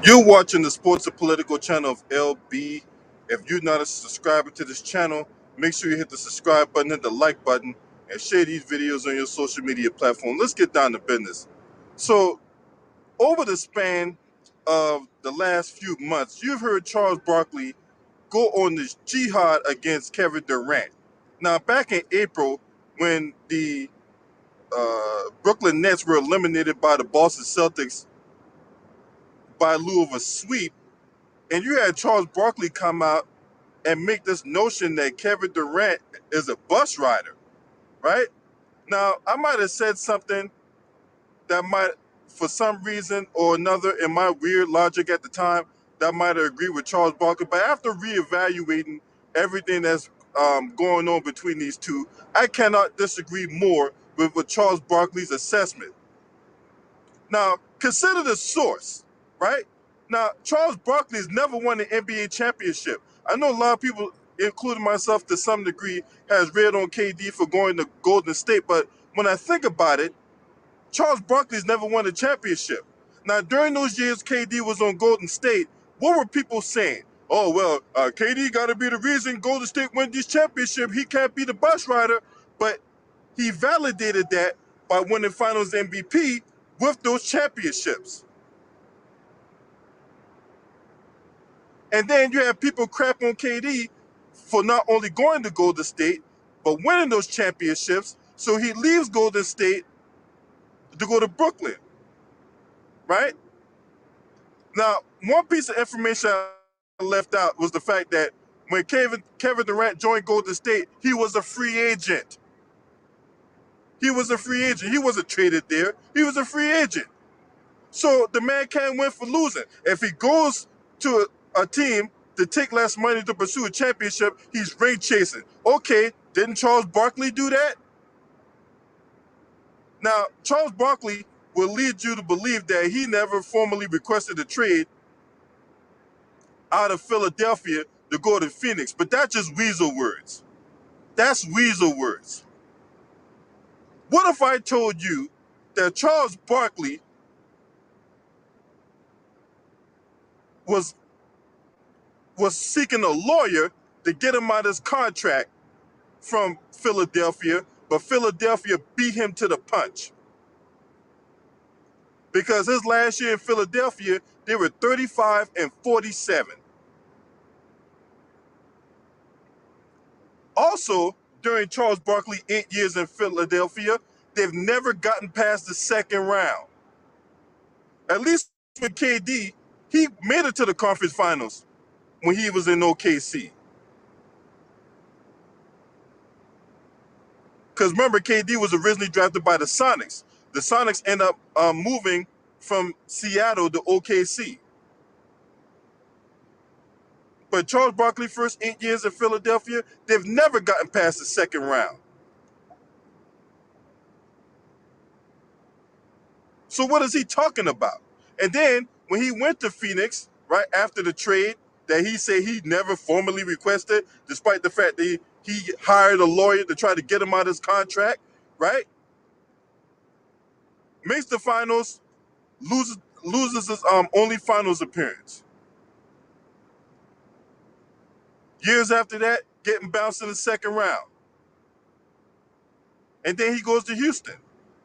You're watching the Sports and Political channel of LB. If you're not a subscriber to this channel, make sure you hit the subscribe button, hit the like button, and share these videos on your social media platform. Let's get down to business. So, over the span of the last few months, you've heard Charles Barkley go on this jihad against Kevin Durant. Now, back in April, when the Brooklyn Nets were eliminated by the Boston Celtics by lieu of a sweep, and you had Charles Barkley come out and make this notion that Kevin Durant is a bus rider, right? Now, I might have said something that might, for some reason or another, in my weird logic at the time, that might have agreed with Charles Barkley. But after reevaluating everything that's going on between these two, I cannot disagree more with Charles Barkley's assessment. Now, consider the source, right? Now, Charles Barkley has never won an NBA championship. I know a lot of people, including myself to some degree, has read on KD for going to Golden State, but when I think about it, Charles Barkley's never won a championship. Now, during those years KD was on Golden State, what were people saying? Oh, well, KD got to be the reason Golden State win this championship. He can't be the bus rider. But he validated that by winning Finals MVP with those championships. And then you have people crap on KD for not only going to Golden State, but winning those championships. So he leaves Golden State to go to Brooklyn, right? Now, one piece of information I left out was the fact that when Kevin Durant joined Golden State, he was a free agent. He was a free agent. He wasn't traded there. He was a free agent. So the man can't win for losing. If he goes to a team to take less money to pursue a championship, he's ring chasing. Okay, didn't Charles Barkley do that? Now, Charles Barkley will lead you to believe that he never formally requested a trade out of Philadelphia to go to Phoenix, but that's just weasel words. That's weasel words. What if I told you that Charles Barkley was seeking a lawyer to get him out of his contract from Philadelphia, but Philadelphia beat him to the punch? Because his last year in Philadelphia, they were 35-47. Also, during Charles Barkley's 8 years in Philadelphia, they've never gotten past the second round. At least with KD, he made it to the conference finals when he was in OKC. Because remember, KD was originally drafted by the Sonics. The Sonics end up moving from Seattle to OKC. But Charles Barkley's first 8 years in Philadelphia, they've never gotten past the second round. So what is he talking about? And then when he went to Phoenix, right after the trade that he said he never formally requested, despite the fact that he hired a lawyer to try to get him out of his contract, right? Makes the finals, loses his only finals appearance. Years after that, getting bounced in the second round. And then he goes to Houston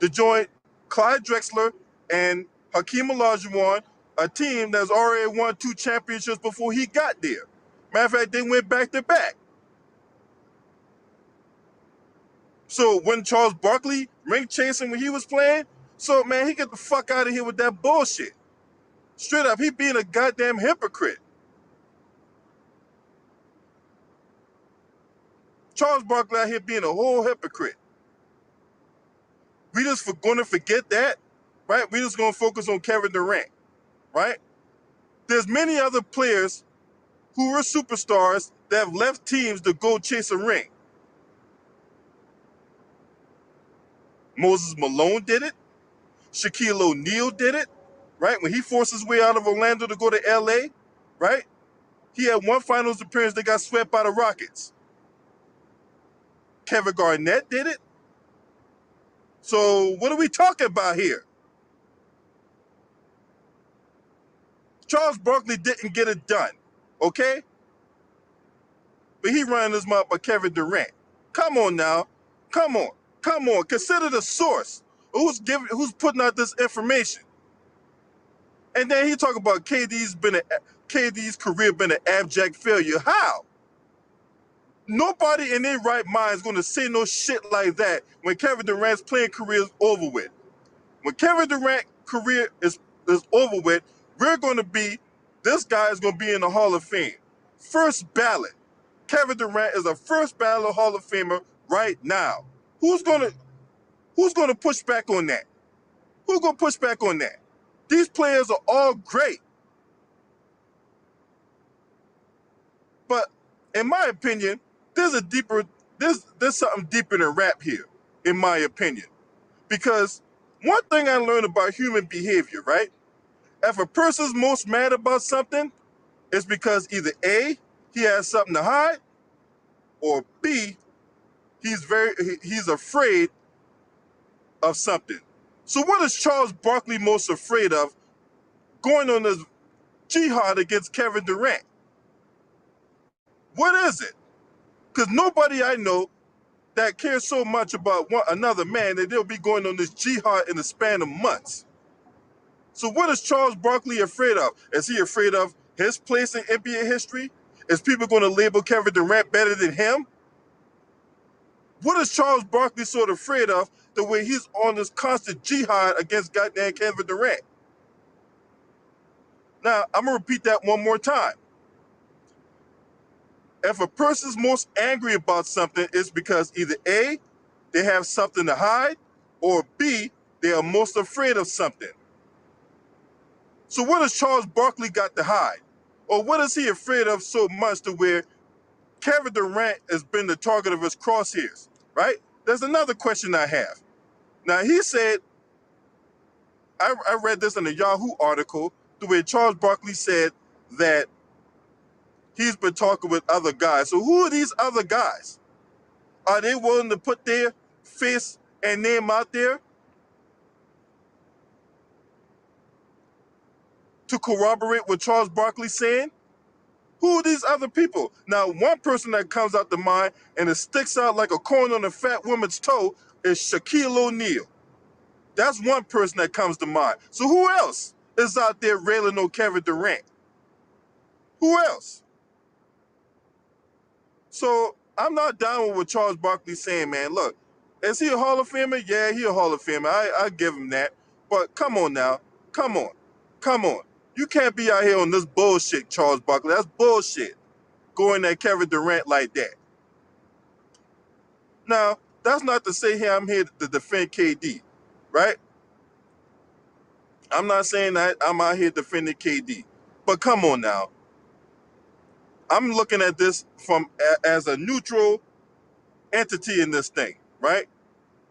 to join Clyde Drexler and Hakeem Olajuwon, a team that's already won 2 championships before he got there. Matter of fact, they went back to back. So when Charles Barkley ring chasing when he was playing, so man, he get the fuck out of here with that bullshit. Straight up, he being a goddamn hypocrite. Charles Barkley out here being a whole hypocrite. We just gonna forget that, right? We just gonna focus on Kevin Durant, right? There's many other players who were superstars that have left teams to go chase a ring. Moses Malone did it. Shaquille O'Neal did it, right? When he forced his way out of Orlando to go to LA, right? He had one finals appearance that got swept by the Rockets. Kevin Garnett did it. So what are we talking about here? Charles Barkley didn't get it done, okay? But he running his mouth by Kevin Durant. Come on now. Come on. Come on. Consider the source. Who's putting out this information? And then he talk about KD's career been an abject failure. How? Nobody in their right mind is going to say no shit like that when Kevin Durant's playing career is over with. When Kevin Durant's career is over with, this guy is going to be in the Hall of Fame. First ballot. Kevin Durant is a first ballot Hall of Famer right now. Who's gonna push back on that? Who's gonna push back on that? These players are all great. But in my opinion, there's something deeper than rap here, in my opinion. Because one thing I learned about human behavior, right? If a person's most mad about something, it's because either A, he has something to hide, or B, he's afraid of something. So what is Charles Barkley most afraid of going on this jihad against Kevin Durant? What is it? Because nobody I know that cares so much about another man that they'll be going on this jihad in the span of months. So what is Charles Barkley afraid of? Is he afraid of his place in NBA history? Is people going to label Kevin Durant better than him? What is Charles Barkley sort of afraid of the way he's on this constant jihad against goddamn Kevin Durant? Now, I'm going to repeat that one more time. If a person's most angry about something, it's because either A, they have something to hide, or B, they are most afraid of something. So what has Charles Barkley got to hide? Or what is he afraid of so much to where Kevin Durant has been the target of his crosshairs, right? There's another question I have. Now, he said, I read this in a Yahoo article, the way Charles Barkley said that he's been talking with other guys. So who are these other guys? Are they willing to put their face and name out there to corroborate what Charles Barkley's saying? Who are these other people? Now, one person that comes out to mind and it sticks out like a corn on a fat woman's toe is Shaquille O'Neal. That's one person that comes to mind. So who else is out there railing on Kevin Durant? Who else? So I'm not down with what Charles Barkley's saying, man. Look, is he a Hall of Famer? Yeah, he a Hall of Famer. I give him that. But come on now. Come on. Come on. You can't be out here on this bullshit, Charles Barkley. That's bullshit. Going at Kevin Durant like that. Now, that's not to say here I'm here to defend KD, right? I'm not saying that I'm out here defending KD. But come on now. I'm looking at this as a neutral entity in this thing, right?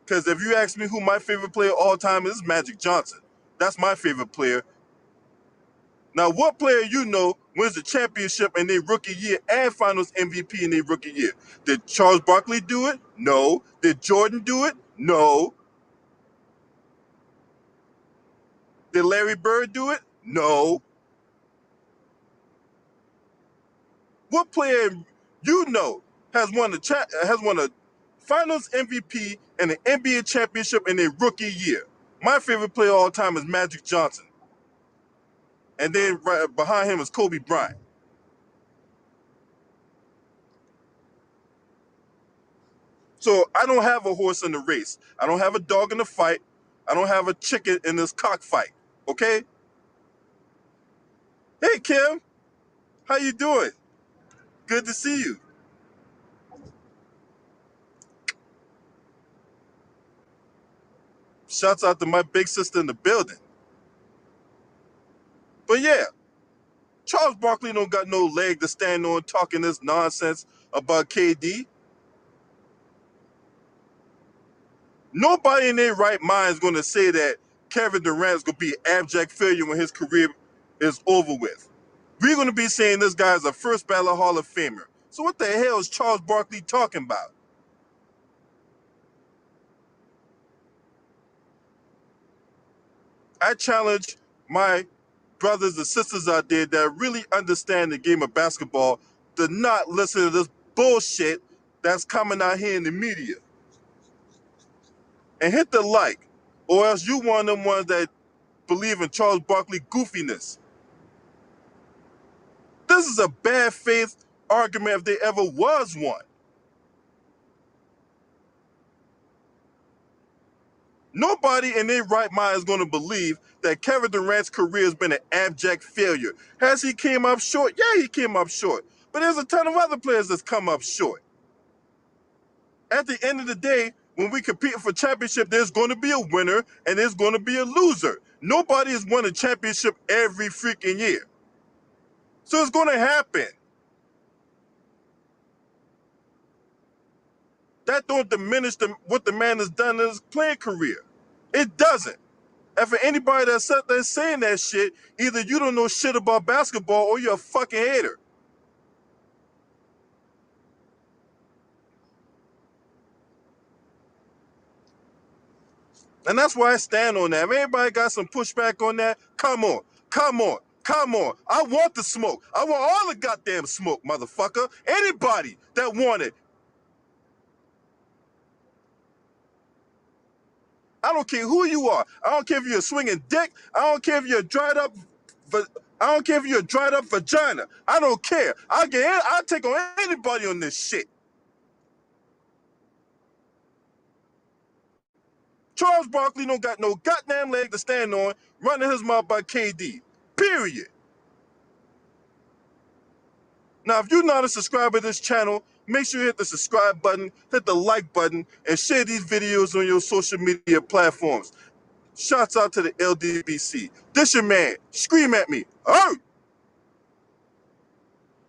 Because if you ask me who my favorite player of all time is, Magic Johnson. That's my favorite player. Now, what player you know wins the championship in their rookie year and finals MVP in their rookie year? Did Charles Barkley do it? No. Did Jordan do it? No. Did Larry Bird do it? No. What player you know has won a finals MVP and an NBA championship in their rookie year? My favorite player of all time is Magic Johnson. And then right behind him is Kobe Bryant. So I don't have a horse in the race. I don't have a dog in the fight. I don't have a chicken in this cockfight. Okay? Hey Kim, how you doing? Good to see you. Shouts out to my big sister in the building. But yeah, Charles Barkley don't got no leg to stand on talking this nonsense about KD. Nobody in their right mind is going to say that Kevin Durant is going to be an abject failure when his career is over with. We're going to be saying this guy is a first ballot Hall of Famer. So what the hell is Charles Barkley talking about? I challenge my brothers and sisters out there that really understand the game of basketball to not listen to this bullshit that's coming out here in the media. And hit the like, or else you one of them ones that believe in Charles Barkley goofiness. This is a bad faith argument if there ever was one. Nobody in their right mind is going to believe that Kevin Durant's career has been an abject failure. Has he came up short? Yeah, he came up short. But there's a ton of other players that's come up short. At the end of the day, when we compete for championship, there's going to be a winner and there's going to be a loser. Nobody has won a championship every freaking year. So it's going to happen. That don't diminish what the man has done in his playing career. It doesn't. And for anybody that's out there saying that shit, either you don't know shit about basketball or you're a fucking hater. And that's why I stand on that. If anybody got some pushback on that, come on. Come on. Come on. I want the smoke. I want all the goddamn smoke, motherfucker. Anybody that want it. I don't care who you are. I don't care if you're a swinging dick. I don't care if you're a dried up. I don't care if you're a dried up vagina. I don't care. I'll take on anybody on this shit. Charles Barkley don't got no goddamn leg to stand on, running his mouth by KD. Period. Now, if you're not a subscriber to this channel, make sure you hit the subscribe button, hit the like button, and share these videos on your social media platforms. Shouts out to the LDBC. This your man. Scream at me. Oh!